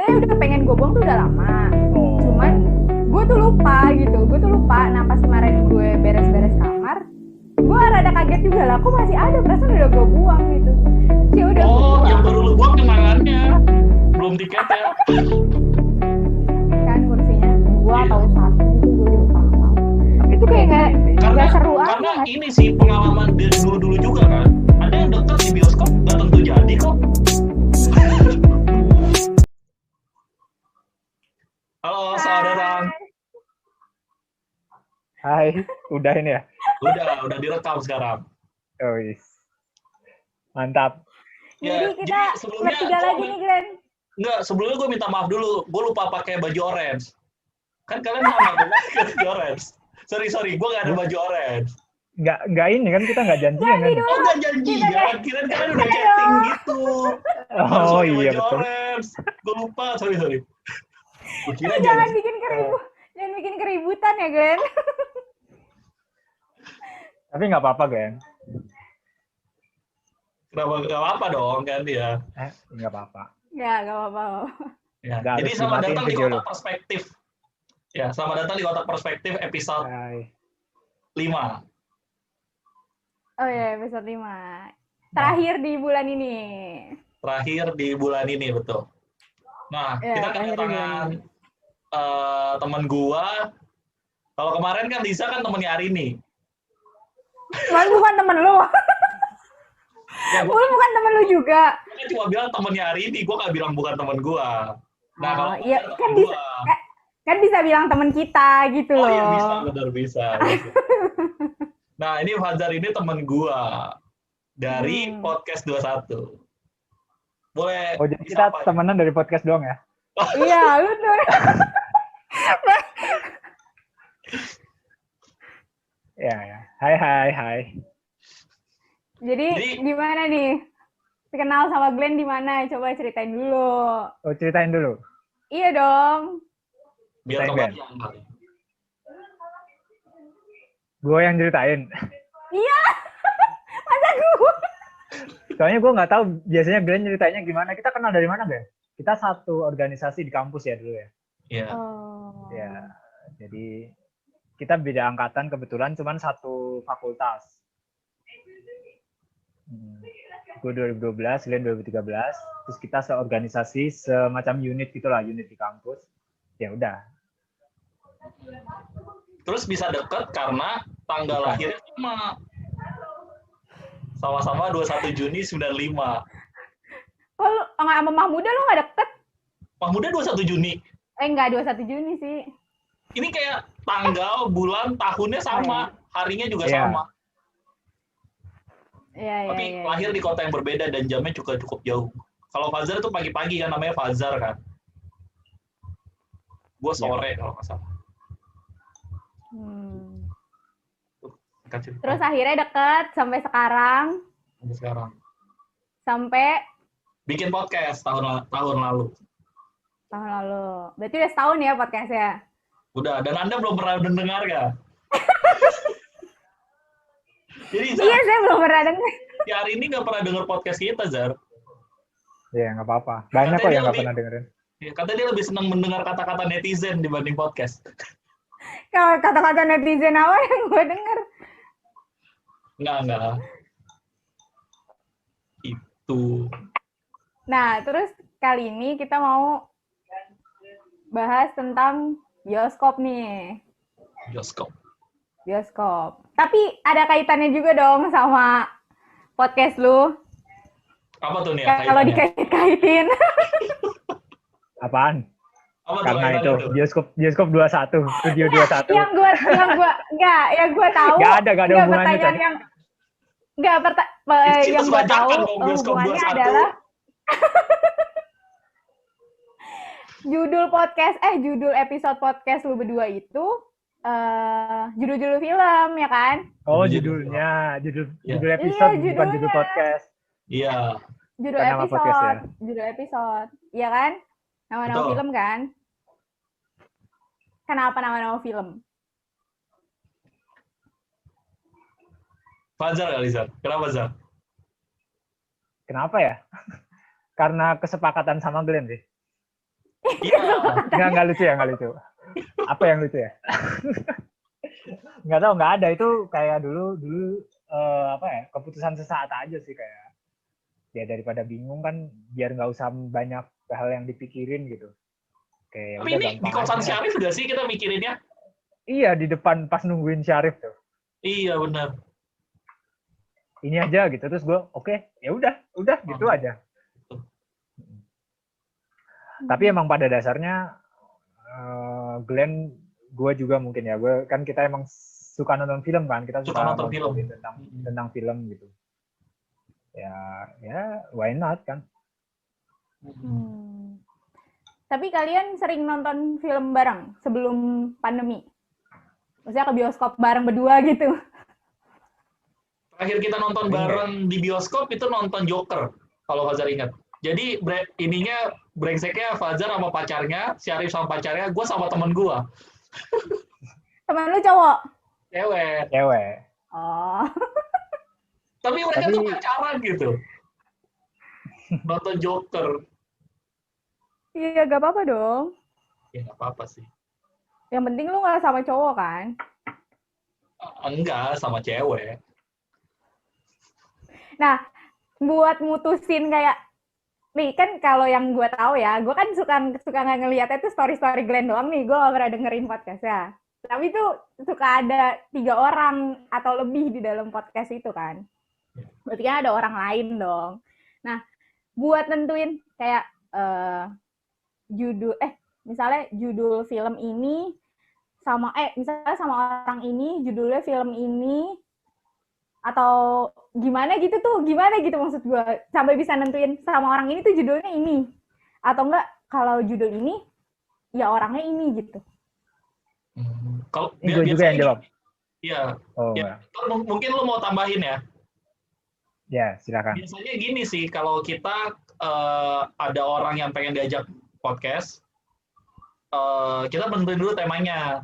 sebenarnya udah pengen gue buang tuh udah lama. Cuman gue tuh lupa. Nah pas kemarin gue beres-beres kamar, gue rada kaget juga lah, kok masih ada, perasaan udah gue buang gitu. Ya udah. Yang baru lu buang kenangannya, belum tiketnya. Kan kursinya 2 atau 1 gitu, gue lupa. Itu kayak nggak seru aja. Karena ini sih pengalaman dari dulu juga kan. Ada yang dekat di bioskop nggak tentu jadi kok. Halo saudara. Hai, udah ini ya? Udah direkam sekarang. Oh, yes. Mantap. Jadi kita bertiga lagi nih, Glenn. Enggak, sebelumnya gue minta maaf dulu. Gue lupa pakai baju orange. Kan kalian sama gue pakai baju orange. Sorry, gue nggak ada baju orange. Nggak ini kan, kita nggak janjian kan? Oh, nggak janjian. Kirain kalian udah chatting gitu. Oh iya, baju betul. orange. Gue lupa, sorry. Gue kira Jangan bikin keributan ya, Glenn. Tapi nggak apa-apa, Gen. Kenapa nggak apa dong kan dia? Nggak apa-apa. Nggak apa-apa. Ya, Nggak jadi harus selamat dimatiin datang di video Kotak lu. Perspektif. Ya, selamat datang di Kotak Perspektif episode Hai. 5. Oh ya, episode 5. Terakhir di bulan ini. Terakhir di bulan ini, betul. Nah, Ya, kita kedatangan teman gua. Kalau kemarin kan Lisa kan temennya Arini. Mas bukan temen lu. Ya, Lu bukan temen lu juga. Gue cuma bilang temennya Arini, gua nggak bilang bukan temen gua. Nah, kalau iya kan bisa kan bisa bilang temen kita gitu loh. Oh iya bisa. Nah, ini Fajar ini temen gua dari podcast 21. Boleh. Oh, jadi kita temenan dari podcast doang ya? Iya, lu tuh. Ya. Hai. Jadi gimana nih? Kenal sama Glenn di mana? Coba ceritain dulu. Oh, ceritain dulu. Iya dong. Biar kebagian. Gue yang ceritain. Iya. Masa gue? Soalnya gue nggak tahu biasanya Glenn ceritanya gimana. Kita kenal dari mana, Glenn? Kita satu organisasi di kampus ya dulu ya. Iya. Oh. Ya, jadi kita beda angkatan kebetulan, cuman satu fakultas. Gue 2012, Glenn 2013. Terus kita seorganisasi semacam unit gitulah, unit di kampus. Ya udah. Terus bisa deket karena tanggal lahirnya sama-sama 21 Juni 95. Oh, lu sama Mahmuda lu nggak deket? Mahmuda 21 Juni. Enggak, 21 Juni sih. Ini kayak tanggal, bulan, tahunnya sama, harinya juga sama. Iya. Tapi lahir di kota yang berbeda dan jamnya juga cukup jauh. Kalau Fajar tuh pagi-pagi kan, namanya Fajar kan. Gue sore kalau nggak salah. Terus akhirnya deket sampai sekarang. Sampai bikin podcast tahun lalu. Tahun lalu. Berarti udah setahun ya podcastnya? Udah, dan Anda belum pernah mendengar ya? Jadi, iya, saya belum pernah dengar. Ya, hari ini nggak pernah dengar podcast kita, Zar. Iya, nggak apa-apa. Banyak kok yang nggak pernah dengerin. Ya, katanya dia lebih senang mendengar kata-kata netizen dibanding podcast. Kalau kata-kata netizen apa yang gue denger? Enggak. Itu. Nah, terus kali ini kita mau bahas tentang bioskop nih. Bioskop. Tapi ada kaitannya juga dong sama podcast lu. Apa tuh nih? Kalau dikait-kaitin. Apaan? Apa karena itu bioskop 21, studio 21. yang gue tahu. Gak ada hubungannya. Yang gue tahu hubungannya adalah judul episode podcast lu berdua itu judul film ya kan? Oh, judulnya, judul episode bukan judul podcast. Iya. Judul episode, iya kan? Nama-nama film kan? Kenapa nama-nama film? Fajar kali, Zar. Kenapa, Zar? Kenapa ya? Karena kesepakatan sama Glenn sih. Iya. Nggak lucu ya, nggak lucu. Apa yang lucu ya? Nggak tahu, nggak ada. Itu kayak dulu apa ya, keputusan sesaat aja sih, kayak ya daripada bingung kan, biar nggak usah banyak hal yang dipikirin gitu. Kayak Tapi udah ini di gampang kosan aja. Syarif nggak sih kita mikirinnya? Iya, di depan pas nungguin Syarif tuh. Iya benar. Ini aja gitu, terus gue oke, ya udah gitu aja. Tapi emang pada dasarnya Glenn, gue juga mungkin ya, gue kan kita emang suka nonton film kan, kita Suka suka nonton film. ngobrolin tentang film gitu. Ya why not kan? Tapi kalian sering nonton film bareng sebelum pandemi? Maksudnya ke bioskop bareng berdua gitu? Terakhir kita nonton bareng di bioskop itu nonton Joker, kalau Fajar ingat. Jadi ininya brengseknya Fajar sama pacarnya, Syarif sama pacarnya, gue sama temen gue. Temen lu cowok? Cewek. Oh. Tapi mereka tuh pacaran gitu. Nonton Joker. Iya, gak apa-apa dong. Ya nggak apa-apa sih. Yang penting lu gak sama cowok kan? Enggak, sama cewek. Nah, buat mutusin kayak, nih kan kalau yang gue tahu ya, gue kan suka nggak ngeliatnya tuh story Glenn doang nih, gue gak pernah dengerin podcastnya. Tapi tuh suka ada 3 orang atau lebih di dalam podcast itu kan. Berarti kan ada orang lain dong. Nah, buat nentuin kayak misalnya judul film ini misalnya sama orang ini judulnya film ini, atau gimana gitu maksud gue, sampai bisa nentuin sama orang ini tuh judulnya ini, atau enggak kalau judul ini ya orangnya ini gitu. Kalau gue juga yang jawab. Iya. Oh, ya, mungkin lo mau tambahin ya? Ya, silakan. Biasanya gini sih, kalau kita ada orang yang pengen diajak podcast, kita bentuin dulu temanya.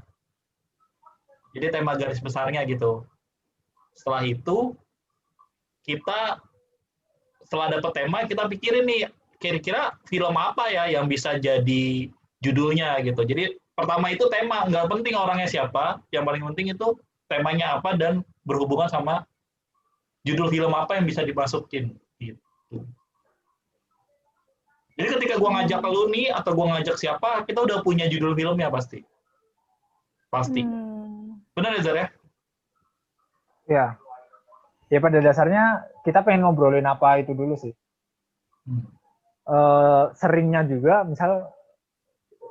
Jadi tema garis besarnya gitu. Setelah itu, kita setelah dapat tema, kita pikirin nih, kira-kira film apa ya yang bisa jadi judulnya gitu. Jadi pertama itu tema, nggak penting orangnya siapa, yang paling penting itu temanya apa dan berhubungan sama judul film apa yang bisa dimasukin gitu. Jadi ketika gua ngajak lu nih atau gua ngajak siapa, kita udah punya judul filmnya pasti. Benar ya Zar ya? Ya. Ya pada dasarnya kita pengen ngobrolin apa itu dulu sih. Seringnya juga misal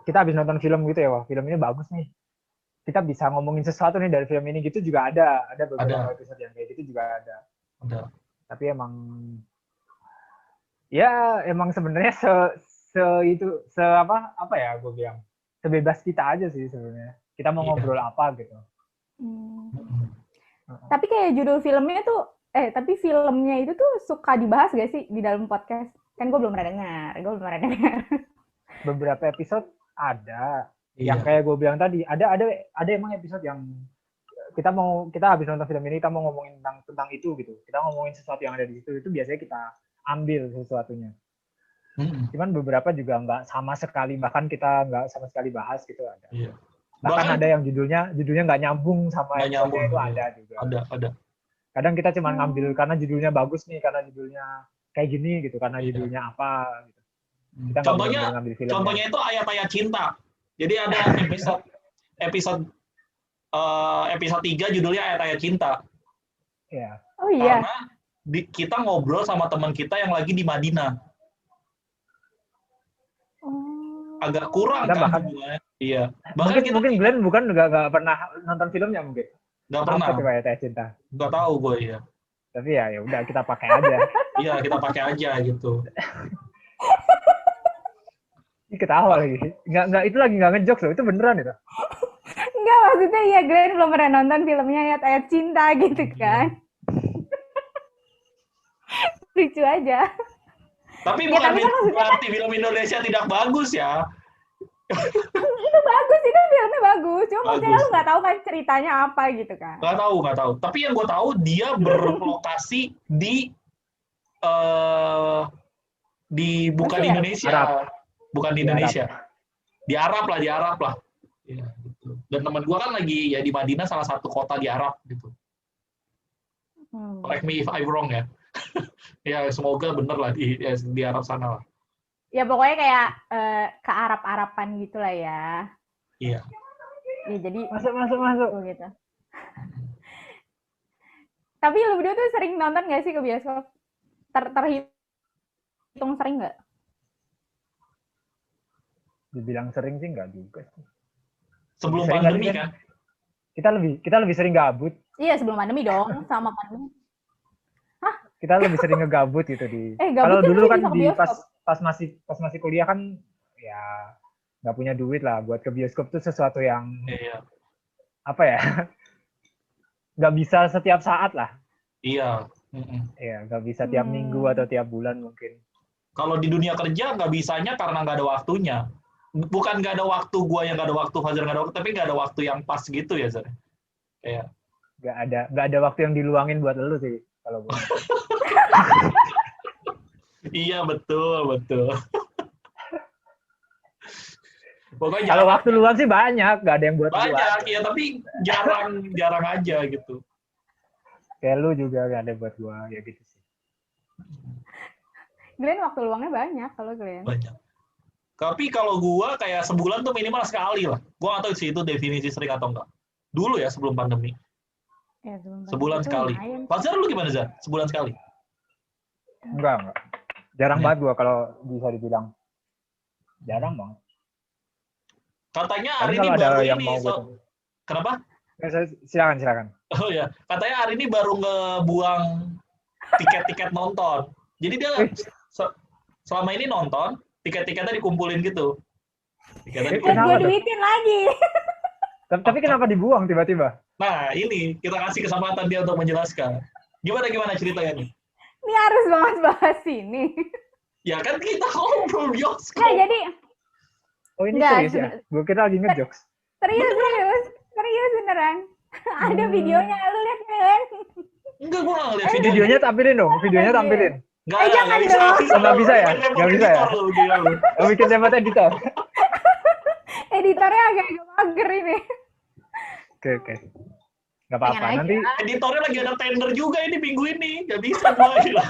kita habis nonton film gitu ya, wah film ini bagus nih. Kita bisa ngomongin sesuatu nih dari film ini gitu juga ada beberapa episode yang kayak gitu juga ada. Tapi emang sebenarnya apa ya gue bilang, sebebas kita aja sih sebenarnya. Kita mau ngobrol apa gitu. Tapi kayak judul filmnya tuh tapi filmnya itu tuh suka dibahas gak sih di dalam podcast? Kan gue belum pernah dengar. Beberapa episode ada. Yang kayak gue bilang tadi, ada emang episode yang kita habis nonton film ini, kita mau ngomongin tentang itu gitu. Kita ngomongin sesuatu yang ada di situ, itu biasanya kita ambil sesuatunya. Cuman beberapa juga nggak sama sekali, bahkan kita nggak sama sekali bahas gitu ada. Bahkan ada yang judulnya nggak nyambung sama episode itu ada juga. Ada. Kadang kita cuma ngambil karena judulnya bagus nih, karena judulnya kayak gini gitu, karena judulnya apa gitu. Kita contohnya itu ayat-ayat cinta. Jadi ada episode 3 judulnya ayat-ayat cinta. Iya. Oh iya. Karena kita ngobrol sama teman kita yang lagi di Madinah. Agak kurang kita kan bahkan, iya. Mungkin Glenn bukan nggak pernah nonton filmnya mungkin. Nggak pernah. Apa ayat-ayat cinta? Nggak tahu gue ya. Tapi ya udah kita pakai aja. Iya, kita pakai aja gitu. Ini ketawa lagi. Nggak itu lagi nggak ngejokes loh, itu beneran itu. Enggak, maksudnya ya Glenn belum pernah nonton filmnya ayat-ayat cinta gitu kan. Lucu aja. Tapi bukan berarti film Indonesia tidak bagus ya. Itu bagus, itu filmnya bagus. Cuma maksudnya lu nggak tahu kan ceritanya apa gitu kan. Nggak tahu. Tapi yang gue tahu dia berlokasi di bukan di Indonesia. Arab. Bukan di Indonesia. Di Arab lah. Ya, gitu. Dan teman gue kan lagi ya di Madinah, salah satu kota di Arab gitu. Correct me if I'm wrong ya. Ya semoga bener lah di Arab sana lah. Ya pokoknya kayak ke Arab-Araban gitu lah ya. Iya. Ya jadi Masuk. gitu. Tapi lu berdua tuh sering nonton nggak sih ke bioskop? Terhitung sering nggak? Dibilang sering sih nggak juga sih. Sebelum Sering pandemi kali kan? Kita lebih sering gabut. Iya sebelum pandemi dong, sama pandemi. Kita lebih sering ngegabut gitu di. Gabut Kalau kan dulu lu kan bisa ke di bioskop. pas masih kuliah kan ya nggak punya duit lah buat ke bioskop tuh sesuatu yang Iya. apa ya? Nggak bisa setiap saat lah. Iya. Iya, nggak bisa tiap minggu atau tiap bulan mungkin. Kalau di dunia kerja nggak bisanya karena nggak ada waktunya. Bukan nggak ada waktu, gua yang nggak ada waktu, Fajar nggak ada waktu, tapi nggak ada waktu yang pas gitu ya, Zar. Kayak Nggak ada waktu yang diluangin buat lu sih kalau gue. iya betul. Pokoknya Kalau waktu luang sih banyak, nggak ada yang buat luang. banyak ya, tapi jarang aja gitu. Kayak lu juga nggak ada buat gua ya gitu sih. Glenn waktu luangnya banyak kalau Glenn. Banyak. Tapi kalau gua kayak sebulan tuh minimal sekali lah. Gua nggak tahu sih itu definisi sering atau enggak. Dulu ya sebelum pandemi. Ya, Sebulan sekali. Fajar lu gimana, Zar? Sebulan sekali? Enggak. Jarang banget gua kalau bisa dibilang. Jarang banget. Katanya Paling hari ini kalau ada baru yang ini. mau Kenapa? Silakan. Oh ya, katanya hari ini baru ngebuang tiket-tiket nonton. Jadi dia selama ini nonton, tiket-tiketnya dikumpulin gitu. Tiketnya Kenapa gue tuh? duitin lagi. Tapi kenapa dibuang tiba-tiba? Nah, ini kita kasih kesempatan dia untuk menjelaskan. Gimana ceritanya nih? Ini harus banget bahas ini. Ya kan kita ngobrol bioskop. Nah, jadi Oh ini Nggak, serius ya? Gue kira lagi ngejokes. serius beneran. Ada videonya, lu lihat kan? Enggak, gua nggak ngeliat Videonya tampilin dong, videonya tampilin. Nggak bisa. Nggak bisa ya? Repot Nggak bisa ya? editor lu, gila lu. Bikin dapat editor. Editornya agak mager ini. Oke. Nggak apa-apa. Pengen Nanti aja. Editornya lagi ada tender juga ini minggu ini. Nggak bisa gua. Gila.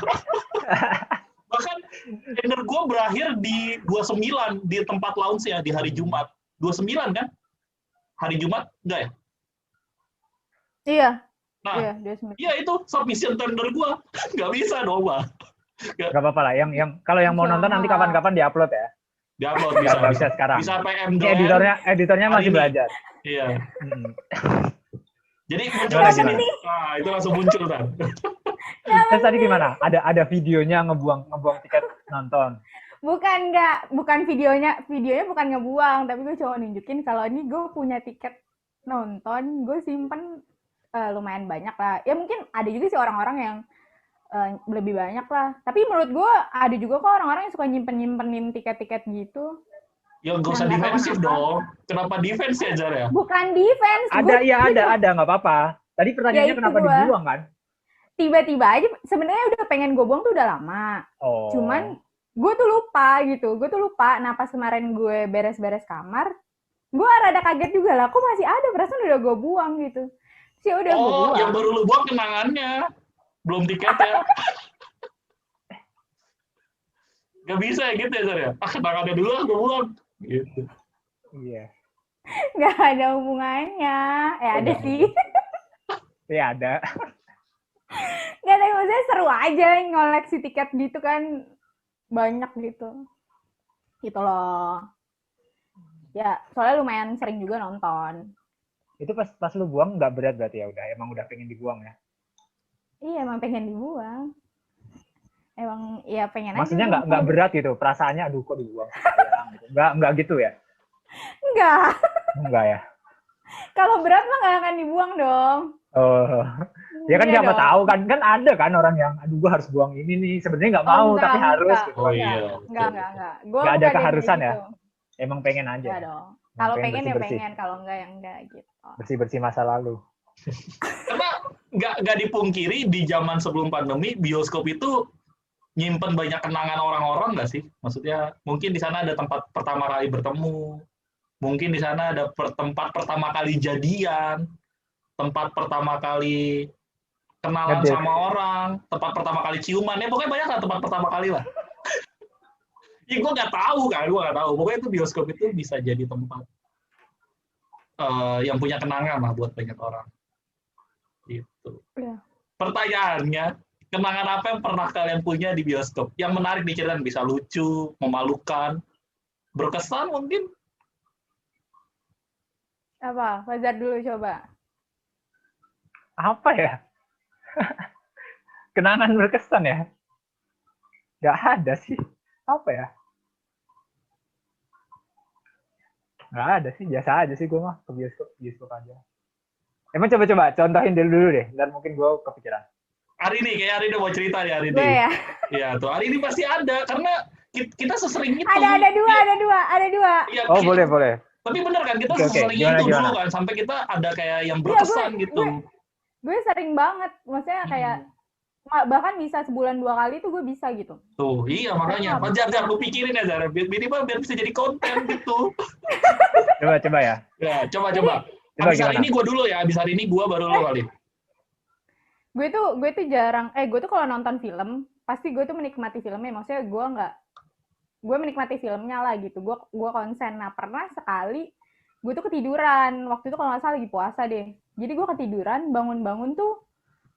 Bahkan tender gua berakhir di 29 di tempat lounge ya di hari Jumat. 29 kan? Hari Jumat enggak ya? Iya. Nah, Iya, dia sembilan. iya itu submission tender gua. Nggak bisa dong, Bang. nggak apa-apa lah. Yang kalau yang mau nonton nanti kapan-kapan diupload ya. Diupload Nggak bisa sekarang. Bisa PM Ini doang. editornya Hari masih ini. belajar. Iya. Hmm. Jadi muncul Gimana, di sini. gimana? Nah, itu langsung muncul kan. Terus tadi gimana? Ada videonya ngebuang tiket nonton. Bukan videonya bukan ngebuang, tapi gue cuma nunjukin kalau ini gue punya tiket nonton, gue simpen lumayan banyak lah. Ya mungkin ada juga sih orang-orang yang lebih banyak lah. Tapi menurut gue ada juga kok orang-orang yang suka nyimpenin tiket-tiket gitu. Ya nggak usah Nggak tahu defensif kenapa. dong. Kenapa defense ya, Jar ya? Bukan defense. Ada nggak apa-apa. Tadi pertanyaannya Ya, itu kenapa gua. dibuang kan? Tiba-tiba aja sebenarnya udah pengen gue buang tuh udah lama. Oh. Cuman gue tuh lupa gitu. Nah pas kemarin gue beres-beres kamar, gue rada kaget juga lah. Kok masih ada? Perasaan udah gue buang gitu. Sih udah gue Oh, buang. yang baru lu buang kenangannya. Belum tiketnya. Gak bisa ya gitu ya, Jar ya? Kenangannya dulu gue buang. Gitu. Iya. Nggak ada hubungannya. Ada Nggak sih. Iya ada. Nggak ada, maksudnya seru aja ngoleksi tiket gitu kan. Banyak gitu. Gitu loh. Ya, soalnya lumayan sering juga nonton. Itu pas lu buang nggak berat berarti ya emang udah pengen dibuang ya? Iya, emang pengen dibuang. Emang ya pengen Maksudnya aja. nggak berat gitu, perasaannya aduh kok dibuang sayang gitu. Nggak gitu ya? Enggak. Enggak ya? Kalau berat mah nggak akan dibuang dong. Oh, ya kan Iya siapa dong. tahu kan ada kan orang yang aduh gua harus buang ini nih sebenarnya nggak mau enggak, tapi harus enggak. gitu. Oh iya. Enggak. Gua Nggak ada bukan yang keharusan kayak ya? gitu. Emang pengen aja. Enggak dong. Kalau pengen pengen ya bersih-bersih. pengen, kalau enggak ya enggak gitu. Bersih masa lalu. Karena nggak dipungkiri di zaman sebelum pandemi, bioskop itu nyimpen banyak kenangan orang-orang nggak sih? Maksudnya mungkin di sana ada tempat pertama kali bertemu, Mungkin di sana ada tempat pertama kali jadian, tempat pertama kali kenalan Ngedate. sama orang, tempat pertama kali ciuman, ya pokoknya banyak lah tempat pertama kali lah. Ya gue nggak tahu kan, gue nggak tahu. Pokoknya itu bioskop itu bisa jadi tempat yang punya kenangan lah buat banyak orang. Gitu. Iya. Pertanyaannya, kenangan apa yang pernah kalian punya di bioskop? Yang menarik diceritain, bisa lucu, memalukan, berkesan mungkin? Apa? Fajar dulu coba. Apa ya? Kenangan berkesan ya? Gak ada sih. Apa ya? Gak ada sih, biasa aja sih gue mah ke bioskop aja. Emang coba contohin dulu deh, dan mungkin gue kepikiran. Hari ini, kayak hari ini mau cerita nih hari ini. Gue ya. Iya tuh, hari ini pasti ada, karena kita sesering itu. Ada dua. Ya, Oh boleh. Tapi bener kan, kita Oke, sesering gimana, itu gimana? dulu kan, sampai kita ada kayak yang berkesan gitu. Gue sering banget, maksudnya kayak bahkan bisa sebulan 2 kali tuh gue bisa gitu. Tuh, iya makanya. Jar, lu pikirin ya, Jar. Biar bisa jadi konten gitu. Coba ya. Ya, coba. Coba Abis hari gimana? ini gue dulu ya, abis hari ini gue baru lu kali. Gue tuh jarang, gue tuh kalau nonton film, pasti gue tuh menikmati filmnya, maksudnya gue menikmati filmnya lah gitu, gue konsen. Nah pernah sekali gue tuh ketiduran, waktu itu kalau nggak salah lagi puasa deh, jadi gue ketiduran, bangun-bangun tuh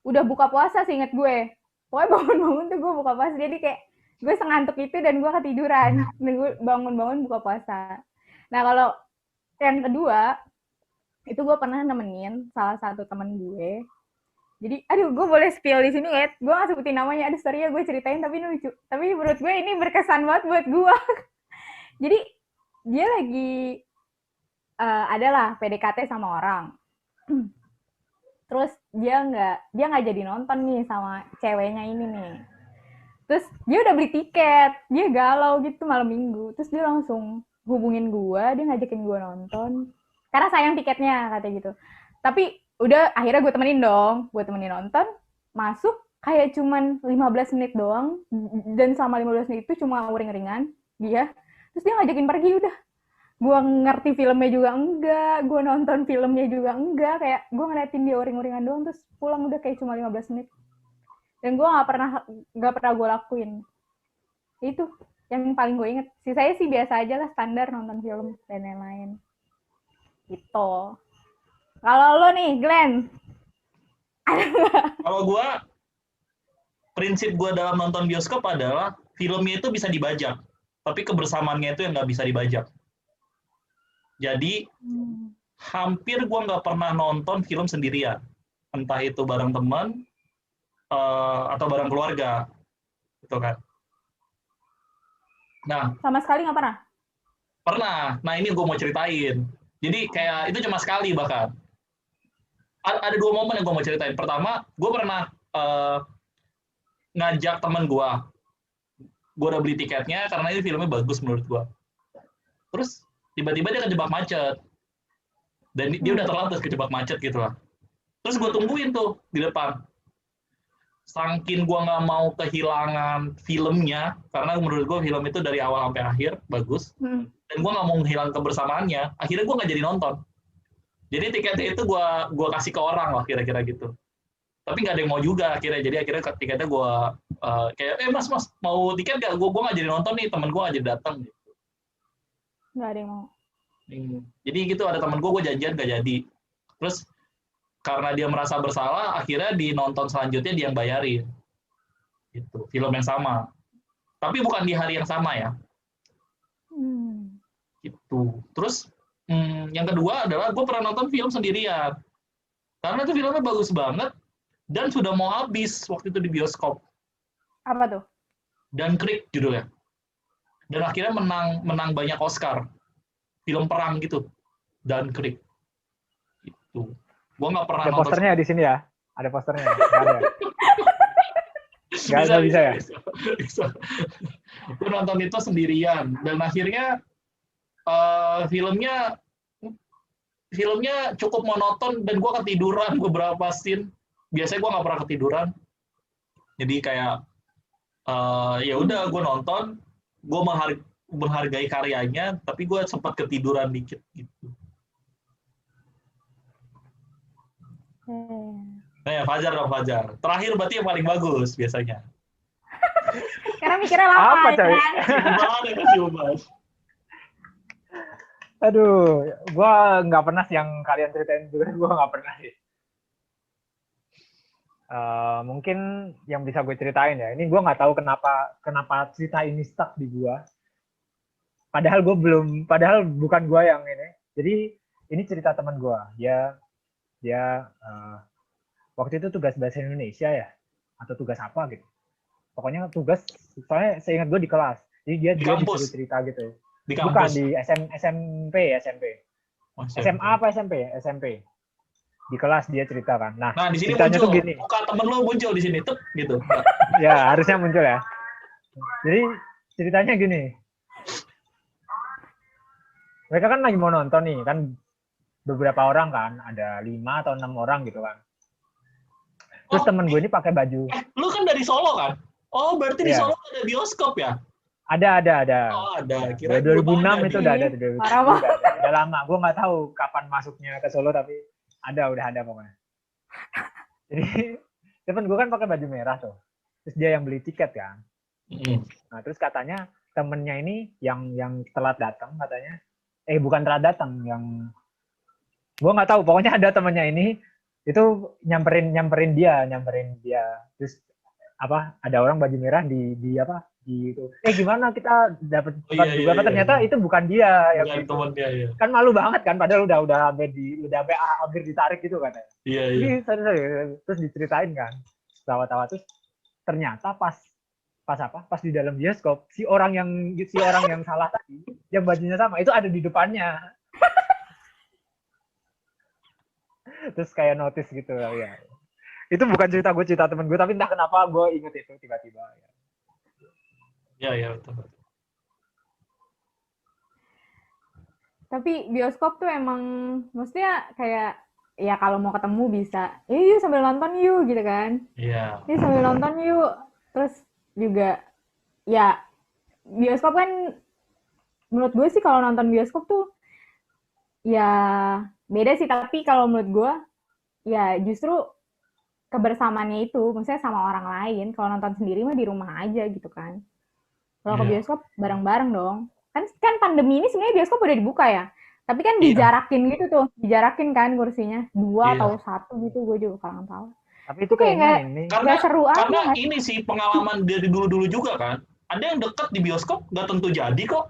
udah buka puasa seinget gue, pokoknya bangun-bangun tuh gue buka puasa, jadi kayak gue sengantuk itu dan gue ketiduran, dan gue bangun-bangun buka puasa. Nah kalau yang kedua, itu gue pernah nemenin salah satu temen gue. Jadi, aduh, gue boleh spill di sini ya. Gue gak sebutin namanya. Aduh, sorry ya gue ceritain, tapi ini lucu. Tapi menurut gue ini berkesan banget buat gue. Jadi, dia lagi adalah PDKT sama orang. Terus dia nggak jadi nonton nih sama ceweknya ini nih. Terus dia udah beli tiket, dia galau gitu malam minggu. Terus dia langsung hubungin gue, dia ngajakin gue nonton. Karena sayang tiketnya, katanya gitu. Tapi udah akhirnya gue temenin nonton, masuk kayak cuman 15 menit doang, dan selama 15 menit itu cuma uring-uringan dia. Terus dia ngajakin pergi udah. Gue ngerti filmnya juga enggak, gue nonton filmnya juga enggak, kayak gue ngeliatin dia uring-uringan doang, terus pulang udah kayak cuma 15 menit. Dan gue gak pernah gue lakuin. Itu yang paling gue inget. Sisanya sih biasa aja lah, standar nonton film dan lain-lain. Gitu. Kalau lo nih, Glenn. Kalau gue, prinsip gue dalam nonton bioskop adalah filmnya itu bisa dibajak, tapi kebersamaannya itu yang nggak bisa dibajak. Jadi hampir gue nggak pernah nonton film sendirian, entah itu bareng teman atau bareng keluarga, gitu kan. Nah, sama sekali nggak pernah? Pernah. Nah ini gue mau ceritain. Jadi kayak itu cuma sekali bahkan. Ada 2 momen yang gue mau ceritain. Pertama, gue pernah ngajak temen gue. Gue udah beli tiketnya karena ini filmnya bagus menurut gue. Terus tiba-tiba dia kejebak macet. Dan dia udah terlantar kejebak macet gitu lah. Terus gue tungguin tuh di depan. Saking gue nggak mau kehilangan filmnya, karena menurut gue film itu dari awal sampai akhir bagus. Dan gue nggak mau ngilang kebersamaannya, akhirnya gue nggak jadi nonton. Jadi tiketnya itu gue kasih ke orang lah kira-kira gitu. Tapi nggak ada yang mau juga akhirnya. Jadi akhirnya tiketnya gue kayak mas mau tiket nggak? Gue nggak jadi nonton nih, temen gue nggak jadi datang gitu. Nggak ada yang mau. Jadi gitu ada temen gue janjian nggak jadi. Terus karena dia merasa bersalah, akhirnya di nonton selanjutnya dia yang bayarin. Gitu, film yang sama. Tapi bukan di hari yang sama ya. Gitu. Terus yang kedua adalah gue pernah nonton film sendirian. Karena itu filmnya bagus banget dan sudah mau habis waktu itu di bioskop. Apa tuh? Dunkirk judulnya. Dan akhirnya menang banyak Oscar. Film perang gitu. Dunkirk. Itu. Gue nggak pernah ada nonton. Posternya di sini ya? Ada posternya? Nggak ada. Nggak bisa ya? Bisa. Gue nonton itu sendirian dan akhirnya filmnya cukup monoton dan gue ketiduran beberapa scene. Biasanya gue nggak pernah ketiduran. Jadi kayak ya udah gue nonton, gue menghargai karyanya, tapi gue sempat ketiduran dikit gitu. Nah, ya, Fajar dong, Fajar. Terakhir berarti yang paling bagus biasanya. Karena mikirnya lama Apa, ya coy? kan. Kasih ubah. Aduh, gua nggak pernah sih yang kalian ceritain juga, gua nggak pernah sih. Mungkin yang bisa gue ceritain ya, ini gue nggak tahu kenapa cerita ini stuck di gue. Padahal bukan gue yang ini. Jadi ini cerita teman gue. Dia waktu itu tugas bahasa Indonesia ya, atau tugas apa gitu. Pokoknya tugas, soalnya seingat gue di kelas. Jadi dia disuruh cerita gitu. Di Bukan kampus. di SMP. SMA apa SMP ya? SMP. Di kelas dia cerita kan. Nah di sini ceritanya muncul. tuh gini. Muka temen lo muncul di sini, tuh gitu. Ya harusnya muncul ya. Jadi ceritanya gini. Mereka kan lagi mau nonton nih, kan beberapa orang kan, ada 5 atau 6 orang gitu kan. Terus temen gue ini pakai baju. Lu kan dari Solo kan? Oh, berarti di Iya. Solo ada bioskop ya? Ada. Oh, ada. Ya, Kira 2006 itu udah ada. Parah banget. Udah lama. Gue nggak tahu kapan masuknya ke Solo, tapi udah ada pokoknya. Jadi temen gue kan pakai baju merah tuh. Terus dia yang beli tiket kan. Nah terus katanya temennya ini yang telat datang katanya. Bukan telat datang, yang gue nggak tahu. Pokoknya ada temennya ini itu nyamperin dia. Terus ada orang baju merah di itu. Gimana kita dapat juga ternyata itu bukan dia yang bukan teman dia ya. Kan malu banget kan, padahal udah hampir ditarik gitu kan. Iya. Terus diceritain kan. Tawa-tawa terus ternyata pas di dalam bioskop si orang yang salah tadi yang bajunya sama itu ada di depannya. Terus kayak notice gitu ya. Itu bukan cerita gue, cerita temen gue, tapi entah kenapa gue inget itu tiba-tiba ya. Iya, betul. Tapi bioskop tuh emang maksudnya kayak ya kalau mau ketemu bisa, yuk sambil nonton yuk gitu kan. Iya. Yuk sambil nonton yuk. Terus juga ya bioskop kan menurut gue sih kalau nonton bioskop tuh ya beda sih, tapi kalau menurut gue ya justru kebersamaannya itu maksudnya sama orang lain. Kalau nonton sendiri mah di rumah aja gitu kan. Kalau ke bioskop bareng-bareng dong. Kan pandemi ini sebenarnya bioskop udah dibuka ya. Tapi kan dijarakin gitu tuh. Dijarakin kan kursinya. 2 atau 1 gitu. Gue juga kurang tahu. Tapi itu kayaknya ini. Karena seru karena aja. ini sih pengalaman dari dulu-dulu juga kan. Ada yang deket di bioskop, nggak tentu jadi kok.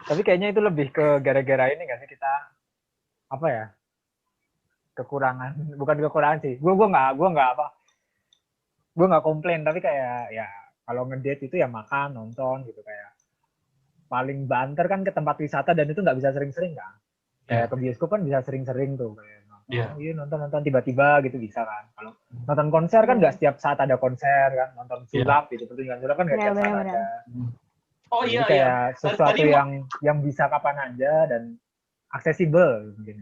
Tapi kayaknya itu lebih ke gara-gara ini nggak sih kita kekurangan, bukan kekurangan sih. Gue nggak komplain, tapi kayak ya kalau ngedate itu ya makan, nonton gitu, kayak paling banter kan ke tempat wisata dan itu nggak bisa sering-sering kan. Kayak ke bioskop kan bisa sering-sering tuh kayak nonton tiba-tiba gitu bisa kan. Kalau nonton konser kan nggak setiap saat ada konser kan, nonton sulap gitu, pertunjukan sulap kan nggak setiap saat ada. Oh iya, kayak sesuatu yang bisa kapan aja dan aksesibel mungkin.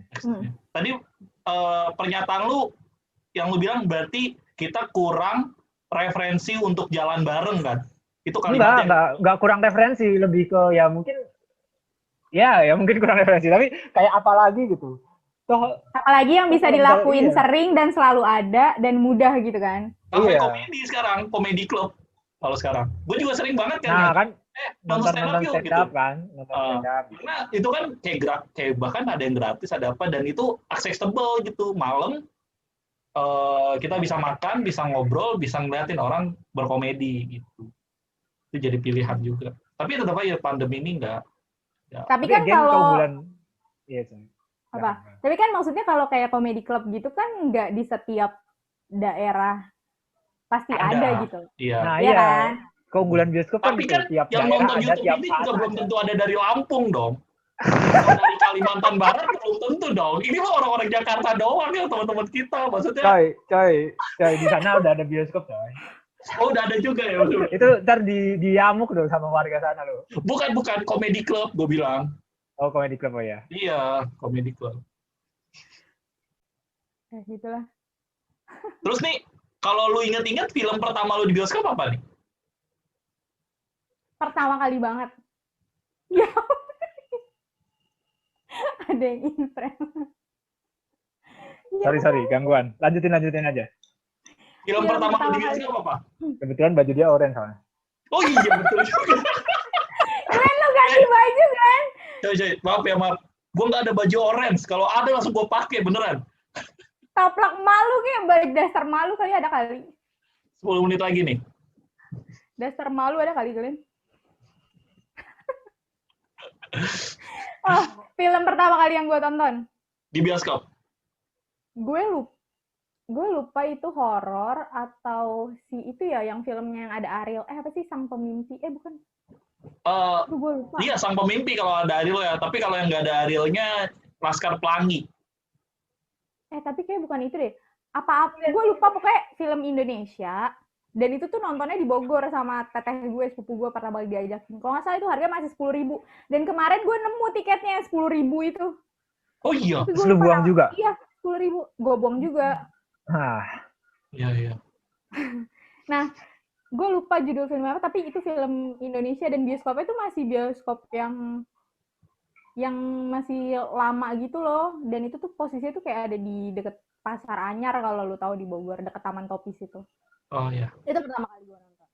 Tadi pernyataan lu yang lu bilang berarti kita kurang referensi untuk jalan bareng kan? Itu kalimatnya. Enggak kurang referensi, lebih ke ya mungkin kurang referensi, tapi kayak apalagi gitu. Toh apalagi yang bisa dilakuin sering dan selalu ada dan mudah gitu kan. Sampai komedi sekarang, komedi club kalau sekarang. Gue juga sering banget kan. Nah, kan nonton stand up gitu. Kan, nonton stand up. Karena itu kan kayak bahkan ada yang gratis, ada apa, dan itu accessible gitu. Malam kita bisa makan, bisa ngobrol, bisa ngeliatin orang berkomedi gitu. Itu jadi pilihan juga. Tapi tetap aja pandemi ini enggak. Ya. Tapi kan kalau apa? Tapi kan maksudnya kalau kayak comedy club gitu kan nggak di setiap daerah pasti ada gitu. Iya. Nah, iya kan? Keunggulan bioskop kan, tiap yang nonton YouTube ini juga belum tentu ada dari Lampung dong. Dari Kalimantan Barat belum tentu dong. Ini mah orang-orang Jakarta doang ya teman-teman kita. Maksudnya. Coy, di sana udah ada bioskop coy. Oh, udah ada juga ya. Itu ntar diamuk dong sama warga sana loh. Bukan comedy club gue bilang. Oh, comedy club ya. Iya, comedy club. Ya gitulah. Terus nih Kalau lu inget-inget film pertama lu di bioskop apa nih? Pertama kali banget. Ya, ada yang in frame. Ya, Sorry, gangguan. Lanjutin aja. Film Film pertama lu pertama di bioskop apa? Kebetulan baju dia orange soalnya. Oh iya betul juga. Glenn, lu ganti baju, Glenn. Coy, maaf. Gue nggak ada baju orange. Kalau ada langsung gue pakai beneran. Taplak malu kayak baju dasar malu kali ada kali. 10 menit lagi nih. Dasar malu ada kali, Glenn. Oh, film pertama kali yang gue tonton. Di bioskop. Gue lupa itu horor atau si itu ya yang filmnya yang ada Ariel. Apa sih Sang Pemimpi? Bukan. Gue lupa. Iya, Sang Pemimpi kalau ada Ariel ya. Tapi kalau yang nggak ada Arielnya, Laskar Pelangi. Tapi kayak bukan itu deh. Gue lupa pokoknya film Indonesia. Dan itu tuh nontonnya di Bogor sama teteh gue, sepupu gue pertama kali diajakin. Kalau nggak salah itu harga masih 10.000. Dan kemarin gue nemu tiketnya yang 10.000 itu. Oh iya. Tapi Terus lu buang juga? Iya, 10.000. Gue buang juga. Iya. Nah, gue lupa judul film apa, tapi itu film Indonesia dan bioskopnya itu masih bioskop yang masih lama gitu loh. Dan itu tuh posisinya tuh kayak ada di deket Pasar Anyar kalau lu tahu di Bogor, deket Taman Topis itu. Oh iya. Itu pertama kali gue nonton.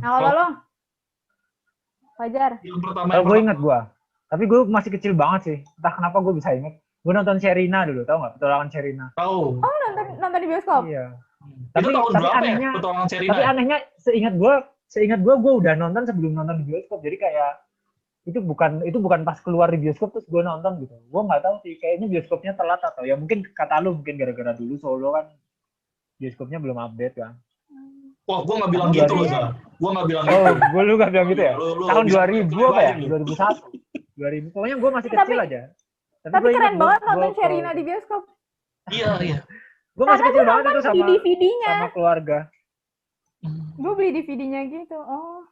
Nah, kalau lo? Fajar? Film pertama Kalau gue inget gue. Tapi gue masih kecil banget sih. Entah kenapa gue bisa inget. Gue nonton Sherina dulu, tau nggak? Petualangan Sherina. Tahu. Oh, nonton di bioskop? Iya. Itu tahun berapa anehnya, ya? Petualangan Sherina. Tapi anehnya, seingat gue udah nonton sebelum nonton di bioskop. Jadi kayak itu bukan pas keluar di bioskop terus gue nonton gitu. Gue nggak tahu sih. Kayaknya bioskopnya telat atau ya mungkin kata lu mungkin gara-gara dulu Solo kan bioskopnya belum update kan. Wah, gue nggak bilang gitu loh, Zah. Gue nggak bilang gitu. Oh, gue lu nggak bilang gitu ya? Lu Tahun bisa 2000 apa ya? lu. 2001. 2000. Pokoknya gue masih kecil aja. Tapi gue keren ingat banget nonton Sherina di bioskop. Iya. Gue masih kecil banget itu di DVD-nya. sama keluarga. Gue beli DVD-nya gitu. Oh.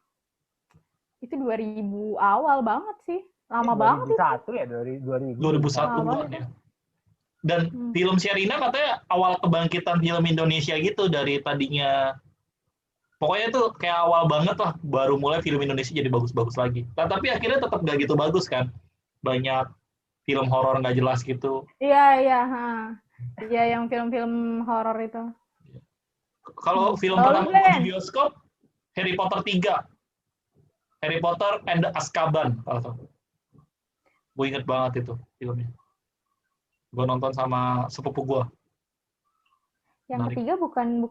Itu 2000 awal banget sih. Lama banget itu. 2001 ya, 2000. 2001 ya. Dan film Sherina katanya awal kebangkitan film Indonesia gitu dari tadinya. Pokoknya itu kayak awal banget lah, baru mulai film Indonesia jadi bagus-bagus lagi. Tapi akhirnya tetap gak gitu bagus kan. Banyak film horor nggak jelas gitu. Iya. Iya, yang film-film horor itu. Kalau film pertama di bioskop, Harry Potter 3. Harry Potter and the Azkaban. Gue inget banget itu filmnya. Gue nonton sama sepupu gue. Yang ketiga bukan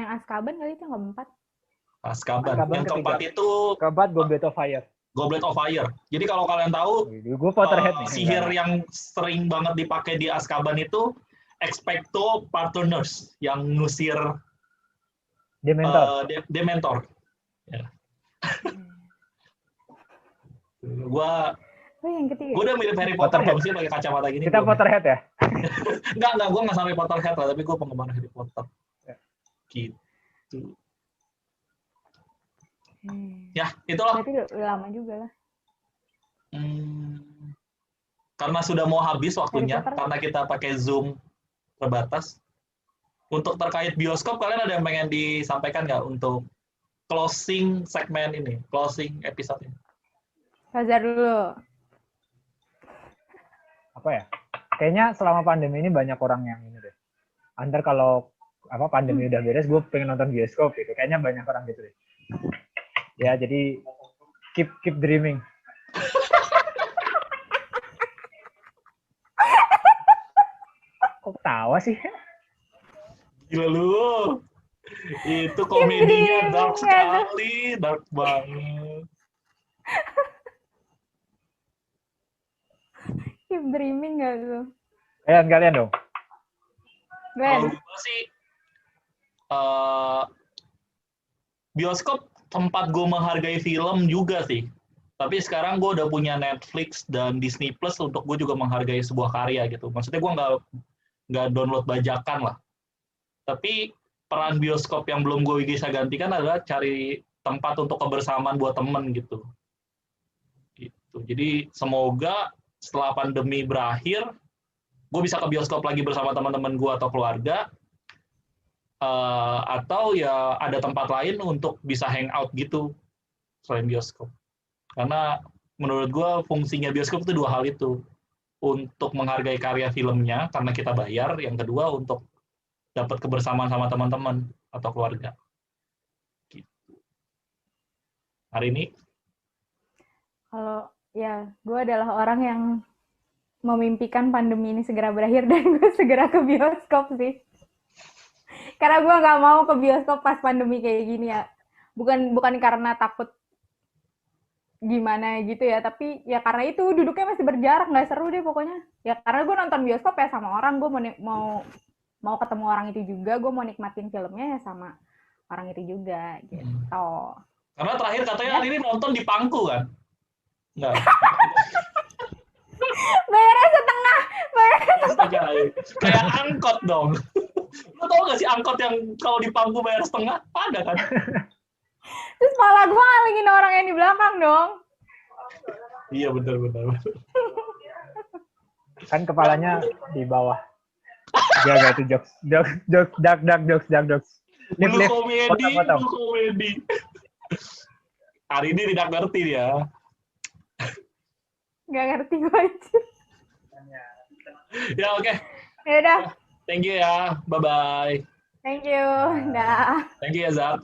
yang Azkaban kali itu, yang keempat. Azkaban. Yang keempat itu Goblet of Fire. Goblet of Fire. Jadi kalau kalian tahu, gue Potterhead nih. Sihir yang sering banget dipakai di Azkaban itu Expecto Patronus, yang ngusir Dementor. Ya. Gue udah mirip Harry Potter belum sih pakai kacamata gini? Kita Potterhead ya? Enggak, gue nggak sampai Potterhead lah, tapi gue penggemar Harry Potter. Gitu. Ya, itulah. Berarti udah lama juga lah. Karena sudah mau habis waktunya, karena kita pakai Zoom terbatas. Untuk terkait bioskop, kalian ada yang pengen disampaikan nggak untuk closing segmen ini, closing episode ini? Fajar dulu. Apa ya? Kayaknya selama pandemi ini banyak orang yang ini deh. Antar kalau pandemi udah beres, gue pengen nonton bioskop gitu. Kayaknya banyak orang gitu deh. Ya, jadi keep dreaming. Kok ketawa sih? Gila lu. Itu komedinya dark sekali, dark banget. Keep dreaming gak tuh? Kalian dong. Kalau gue sih, bioskop tempat gue menghargai film juga sih. Tapi sekarang gue udah punya Netflix dan Disney Plus untuk gue juga menghargai sebuah karya gitu. Maksudnya gue nggak download bajakan lah. Tapi peran bioskop yang belum gue bisa gantikan adalah cari tempat untuk kebersamaan buat temen gitu. Jadi semoga setelah pandemi berakhir, gue bisa ke bioskop lagi bersama teman-teman gue atau keluarga, atau ya ada tempat lain untuk bisa hangout gitu selain bioskop. Karena menurut gue fungsinya bioskop itu dua hal itu. Untuk menghargai karya filmnya karena kita bayar, yang kedua untuk dapat kebersamaan sama teman-teman atau keluarga. Gitu. Hari ini? Kalau ya, gue adalah orang yang memimpikan pandemi ini segera berakhir dan gue segera ke bioskop sih. Karena gue nggak mau ke bioskop pas pandemi kayak gini ya. Bukan karena takut gimana gitu ya, tapi ya karena itu duduknya masih berjarak, nggak seru deh pokoknya. Ya karena gue nonton bioskop ya sama orang, gue mau ketemu orang itu juga, gue mau nikmatin filmnya ya sama orang itu juga gitu. Karena terakhir katanya hari ini nonton di Pangku kan? Enggak. Bayarnya setengah. Kayak angkot dong. Lo tau gak sih angkot yang kalau di Pangku bayar setengah? Ada kan? Terus malah gue ngalingin orang yang di belakang dong. Iya benar. Kan kepalanya di bawah. Jaga tuh jokes. Blue komedi. Hari ini tidak ngerti ya. Gak ngerti gue aja. Ya oke. Ya udah. Thank you ya. Bye-bye. Thank you. Dah. Thank you ya Zak.